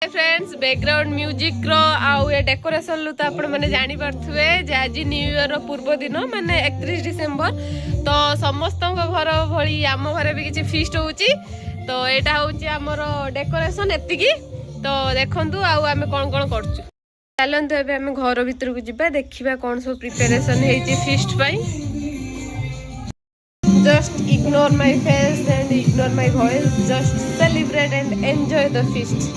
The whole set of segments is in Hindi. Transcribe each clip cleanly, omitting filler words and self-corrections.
फ्रेंड्स बैकग्राउंड म्यूजिक रो आउ ए डेकोरेशन लु तो आपण माने जानि पारथुए जे आज न्यू ईयर रो पूर्व दिन माने 31 डिसेंबर तो समस्त घर भली आम घर भी किछि फीस्ट होउची तो एटा होउची हमर डेकोरेशन एतिकी तो देखंतु आउ आमे कोन कोन करछु चलंतु एबे आमे घर भीतर को जिबा देखिबा कोन सब प्रिपरेशन हेची फीस्ट पई just ignore my face and ignore my voice just celebrate and enjoy the feast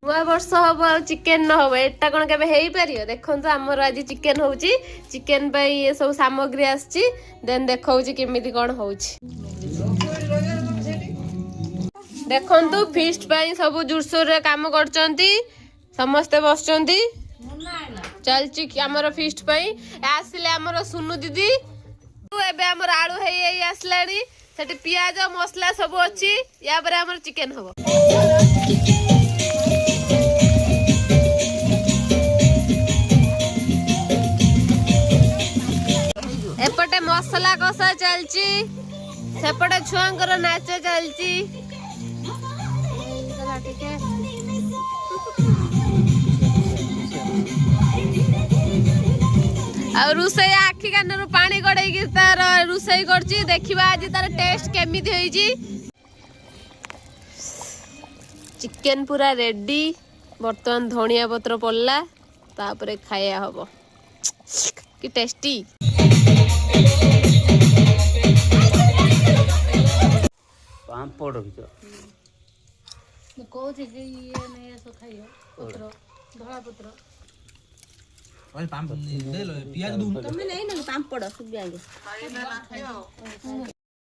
नया वर्ष हम चिकेन न हो एटा कोन केबे हेई परियो देखंतु हमर आज चिकेन होउची चिकेन पई ये सब सामग्री आछी देन देखौची केमिति कोन होउची देखंतु फीस्ट पई सब जुरसोर रे काम करचंती समस्त बसचंती चलची हमर फीस्ट पई आसिले हमर सुनु दीदी एबे हमर आलू हेई आसलानी सेठी पियाज मसला सब अछि या पर हमर चिकेन हबो एपटे मसला कसा चलची सेपटे छुआंकर नाच चलची और रुसई आखी कानरू पानी गड़ेकी तार रुसई करची देखिबा आज तार टेस्ट केमिति होईची चिकेन पूरा रेडी बर्तमान धनिया पत्र पड़ला तापरे खाया हबो कि टेस्टी पांपड़ रखियो को जे ये ने सो खाइयो पत्र धळा पत्र ओए पांप दे लो पियाज दूं तुम नहीं ना पांपड़ सुबिया